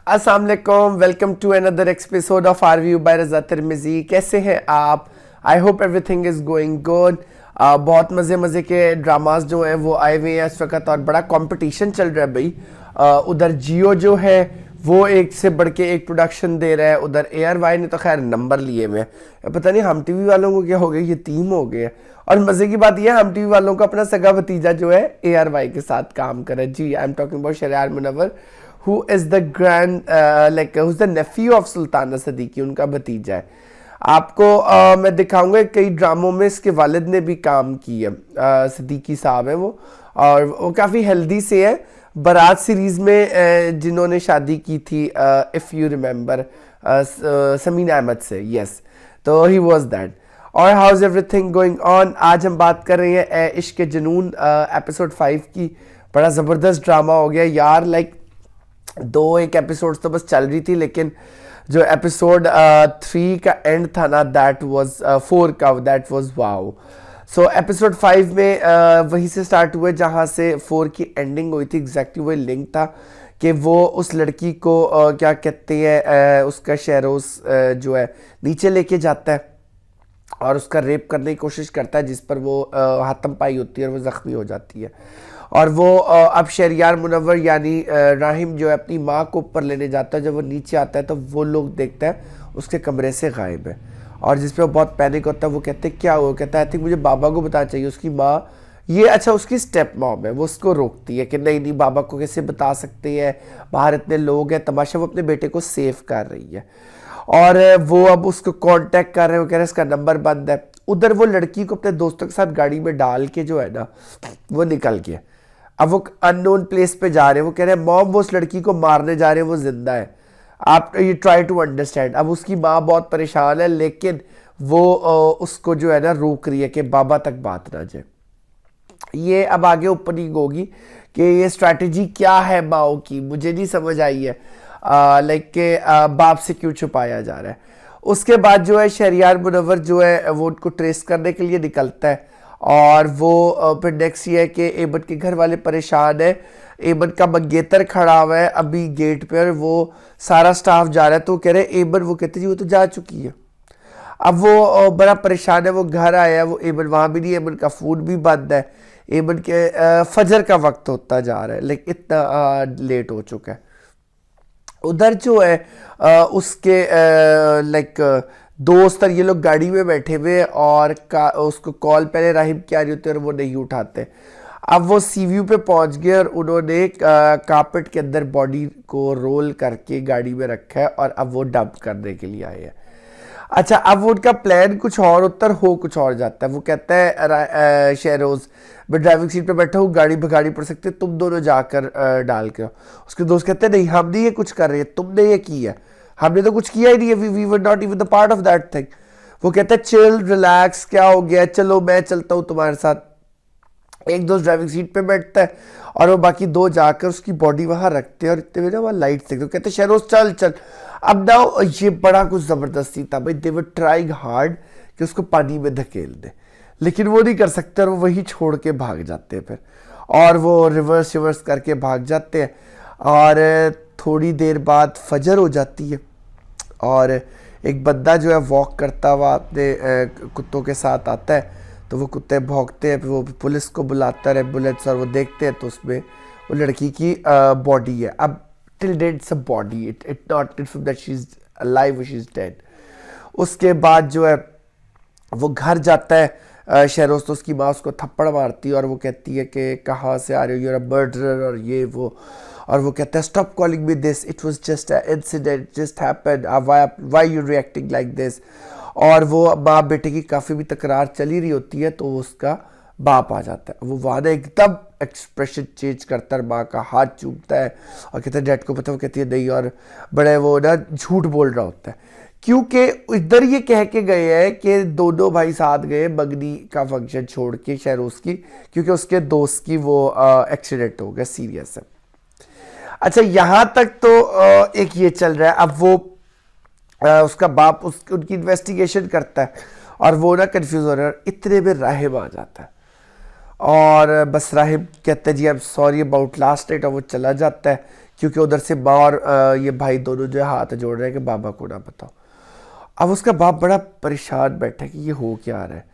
अस्सलाम वालेकुम, welcome to another episode of our view by Raza Tirmizi. कैसे हैं आप? I hope everything is going good. बहुत मज़े के ड्रामास जो हैं वो आए हुए हैं इस वक्त और बड़ा कंपटीशन चल रहा है भाई। उधर जियो जो है वो एक से बढ़ के एक प्रोडक्शन दे रहा है, उधर ARY ने तो खैर नंबर लिए हुए हैं। पता नहीं हम टीवी वालों को क्या हो गया, ये टीम हो गया। और मज़े की बात यह है हम टीवी वालों को अपना सगा भतीजा जो है ARY के साथ काम करे। जी, I am talking about Shahryar Munawwar who is the who's the nephew of Sultana Siddiqui, उनका भतीजा है। आपको मैं दिखाऊंगा कई ड्रामों में इसके वालिद ने भी काम किया। सदीकी साहब है वो, और वो काफ़ी हेल्दी से है। बारात सीरीज़ में जिन्होंने शादी की थी, if you remember, Sameen Ahmed से, यस, तो ही वॉज दैट। और how is everything going on. आज हम बात कर रहे हैं इश्क के जुनून एपिसोड 5 की। बड़ा ज़बरदस्त ड्रामा हो गया यार। एक एपिसोड तो बस चल रही थी, लेकिन जो एपिसोड 3 का एंड था ना, दैट वाज 4 का, that was wow. So episode 5 में वहीं से स्टार्ट हुए जहां से 4 की एंडिंग हुई थी। एग्जैक्टली वही लिंक था कि वो उस लड़की को क्या कहते हैं, उसका शेरोज जो है नीचे लेके जाता है और उसका रेप करने की कोशिश करता है, जिस पर वो हाथम पाई होती है और वो ज़ख्मी हो जाती है। और वो अब शहरयार मुनव्वर यानी राहिम जो है अपनी माँ को ऊपर लेने जाता है। जब वो नीचे आता है तो वो लोग देखता है उसके कमरे से गायब है, और जिस पे वो बहुत पैनिक होता है। वो कहते हैं क्या हुआ, कहता है आई थिंक मुझे बाबा को बताना चाहिए। उसकी माँ, ये अच्छा उसकी स्टेप मॉम है, वो उसको रोकती है कि नहीं नहीं, बाबा को कैसे बता सकते हैं, बाहर इतने लोग हैं, तमाशा। वो अपने बेटे को सेव कर रही है और वो अब उसको कांटेक्ट कर रहे हैं। वो कह रहे हैं इसका नंबर बंद है। उधर वो लड़की को अपने दोस्तों के साथ गाड़ी में डाल के जो है ना, वो निकल गया। अब वो अननोन प्लेस पे जा रहे हैं। वो कह रहे हैं मॉम वो उस लड़की को मारने जा रहे हैं, वो जिंदा है, आप ये ट्राई टू अंडरस्टैंड। अब उसकी माँ बहुत परेशान है, लेकिन वो उसको जो है ना रोक रही है कि बाबा तक बात ना जाए। ये अब आगे ओपनिंग होगी कि ये स्ट्रैटेजी क्या है माओ की, मुझे नहीं समझ आई है। बाप से क्यों छुपाया जा रहा है। उसके बाद जो है शहरयार मुनव्वर जो है वो उनको ट्रेस करने के लिए निकलता है, और वो फिर नेक्स्ट ये है कि एबन के घर वाले परेशान है। एबन का मंगेतर खड़ा हुआ है अभी गेट पे, और वो सारा स्टाफ जा रहा है। तो कह रहे हैं एबन, वो कहते जी वो तो जा चुकी है। अब वो बड़ा परेशान है, वो घर आया है, वो एबन वहाँ भी नहीं है, एबन का फ़ोन भी बंद है। एबन के फजर का वक्त होता जा रहा है, लेकिन इतना लेट हो चुका है। उधर जो है उसके दोस्त और ये लोग गाड़ी में बैठे हुए, और उसको कॉल पहले राहिब की आ रही होती है और वो नहीं उठाते। अब वो सीव्यू पे पहुंच गए और उन्होंने कारपेट के अंदर बॉडी को रोल करके गाड़ी में रखा है, और अब वो डंप करने के लिए आए हैं। अच्छा, अब वो उनका प्लान कुछ और होता है, हो कुछ और जाता है। वो कहता है शेरोज, मैं ड्राइविंग सीट पे बैठा हूँ, गाड़ी भगाड़ी पड़ सकती है, तुम दोनों जाकर डाल के। उसके दोस्त कहते हैं नहीं, हम नहीं ये कुछ कर रहे हैं, तुमने ये किया, हमने तो कुछ किया ही नहीं है, we were not even the part of that thing. वो कहता है चिल रिलैक्स, क्या हो गया, चलो मैं चलता हूँ तुम्हारे साथ। एक दोस्त ड्राइविंग सीट पे बैठता है और वो बाकी दो जाकर उसकी बॉडी वहां रखते हैं, और इतने में ना वहाँ लाइट देखते हैं। कहते हैं शहरोज चल चल। अब ना ये बड़ा कुछ ज़बरदस्ती था भाई, दे वर ट्राइंग हार्ड कि उसको पानी में धकेल दे, लेकिन वो नहीं कर सकते और वो वही छोड़ के भाग जाते हैं फिर, और वो रिवर्स करके भाग जाते हैं। और थोड़ी देर बाद फजर हो जाती है, और एक बंदा जो है वॉक करता हुआ अपने कुत्तों के साथ आता है। तो वो कुत्ते भौंकते हैं, वो पुलिस को बुलाता है, एम्बुलेंस, और वो देखते हैं तो उसमें वो लड़की की बॉडी है। अब till date it's a body, it not inform that she is alive, she is dead. उसके बाद जो है वो घर जाता है शहरोज, तो उसकी माँ उसको थप्पड़ मारती है और वो कहती है कि कहाँ से आ रहे हो, यूर अ मर्डरर, और ये वो। और वो कहता है stop calling me this, it was just a incident, just happened, why you reacting like this. और वो बाप बेटे की काफ़ी भी तकरार चली रही होती है, तो उसका बाप आ जाता है। वो वादा एकदम एक्सप्रेशन चेंज करता है, माँ का हाथ चूमता है और कहता है डैड को पता, वो कहती है नहीं, और बड़े वो ना झूठ बोल रहा होता है, क्योंकि इधर ये कह के गए हैं कि दोनों भाई साथ गए बगनी का फंक्शन छोड़ के शहरोज की, क्योंकि उसके दोस्त की वो एक्सीडेंट हो गया, सीरियस है। अच्छा, यहाँ तक तो एक ये चल रहा है। अब वो उसका बाप उनकी इन्वेस्टिगेशन करता है, और वो ना कंफ्यूज हो रहा है। इतने में राहिब आ जाता है, और बस राहिब कहते हैं जी I am sorry about last night, और वो चला जाता है क्योंकि उधर से माँ और ये भाई दोनों जो है हाथ जोड़ रहे हैं कि बाबा को ना बताओ। अब उसका बाप बड़ा परेशान बैठा है कि ये हो क्या रहा है,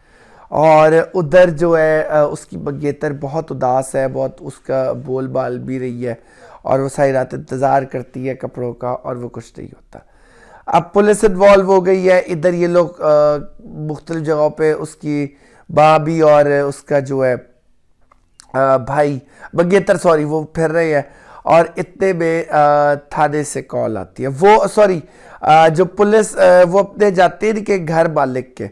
और उधर जो है उसकी मंगेतर बहुत उदास है, बहुत उसका बोल बाल भी रही है, और वो सारी रात इंतज़ार करती है कपड़ों का, और वो कुछ नहीं होता। अब पुलिस इन्वॉल्व हो गई है, इधर ये लोग मुख्तलिफ जगहों पे उसकी भाभी और उसका जो है भाई मंगेतर सॉरी वो फिर रहे हैं, और इतने में थाने से कॉल आती है। वो सॉरी जो पुलिस वो अपने जाते हैं इनके घर मालिक के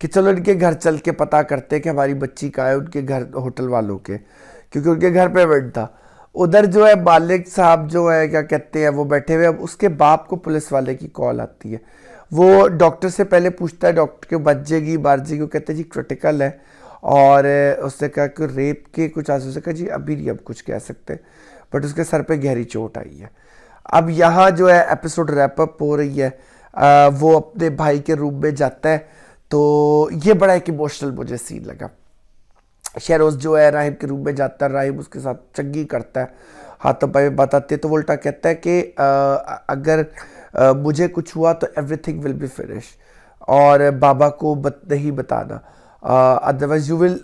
कि चलो इनके घर चल के पता करते हैं कि हमारी बच्ची कहाँ है, उनके घर होटल वालों के, क्योंकि उनके घर पे इवेंट था। उधर जो है मालिक साहब जो है क्या कहते हैं वो बैठे हुए, अब उसके बाप को पुलिस वाले की कॉल आती है। वो डॉक्टर से पहले पूछता है, डॉक्टर के बच जाएगी बार जाएगी, वो कहते हैं जी क्रिटिकल है, और उसने कहा कि रेप के कुछ आंसू से कहा जी अभी नहीं अब कुछ कह सकते, बट उसके सर पे गहरी चोट आई है। अब यहाँ जो है एपिसोड रैप अप हो रही है, वो अपने भाई के रूम में जाता है, तो ये बड़ा एक इमोशनल मुझे सीन लगा। शेरोज जो है राहिब के रूम में जाता है, राहिब उसके साथ चंगी करता है, हाथों पाए बताते, तो वो उल्टा कहता है कि अगर मुझे कुछ हुआ तो एवरीथिंग विल बी फिनिश, और बाबा को नहीं बताना, otherwise you will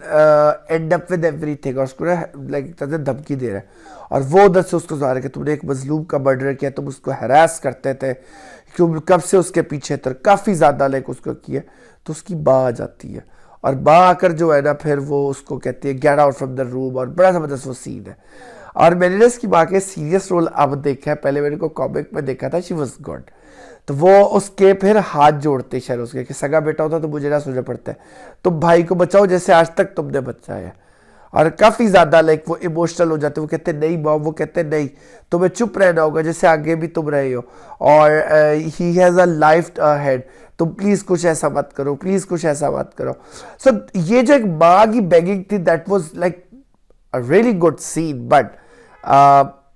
and up with everything, और उसको लाइक तरह धमकी दे रहा है। और वो उधर से उसको सुना रहा है कि तुमने एक मजलूम का मर्डर किया, तुम उसको हैरास करते थे, क्यों कब से उसके पीछे थे, काफ़ी ज़्यादा लाइक उसको किया। तो उसकी माँ आ जाती है, और माँ आकर जो है ना फिर वो उसको कहती है get out from the room, और बड़ा ज़बरदस्त वो सीन है। और मैंने ना इसकी माँ के सीरियस रोल अब देखा है, पहले मैंने को कॉमिक में देखा था, शी वॉज गुड। तो वो उसके फिर हाथ जोड़ते शायद उसके कि सगा बेटा होता तो मुझे ना सोचना पड़ता है, तुम भाई को बचाओ जैसे आज तक तुमने बचाया। और काफ़ी ज़्यादा लाइक वो इमोशनल हो जाते, वो कहते नहीं मॉम, वो कहते नहीं तुम्हें चुप रहना होगा जैसे आगे भी तुम रहे हो, और he has a life ahead, तुम प्लीज़ कुछ ऐसा मत करो, प्लीज़ कुछ ऐसा मत करो। सो ये जो एक माँ की बेगिंग थी that was like a really good scene, but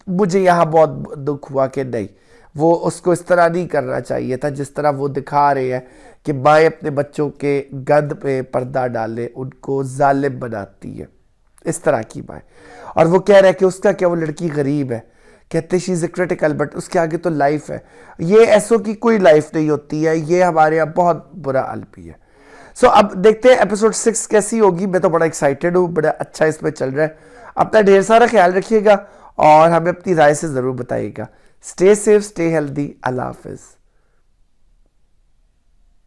मुझे यहाँ बहुत दुख हुआ कि नहीं, वो उसको इस तरह नहीं करना चाहिए था जिस तरह वो दिखा रहे हैं कि माएँ अपने बच्चों के गंद पे पर्दा डाले, उनको जालिम बनाती है, इस तरह की माएँ। और वो कह रहा है कि उसका क्या, वो लड़की गरीब है, कहते शी इज़ क्रिटिकल, बट उसके आगे तो लाइफ है। ये ऐसों की कोई लाइफ नहीं होती है, ये हमारे यहाँ बहुत बुरा अलपी है। सो अब देखते हैं एपिसोड 6 कैसी होगी। मैं तो बड़ा एक्साइटेड हूँ, बड़ा अच्छा इसमें चल रहा है। अपना ढेर सारा ख्याल रखिएगा और हमें अपनी राय से ज़रूर बताइएगा। स्टे सेफ, स्टे हेल्दी, अल्लाह हाफिज़।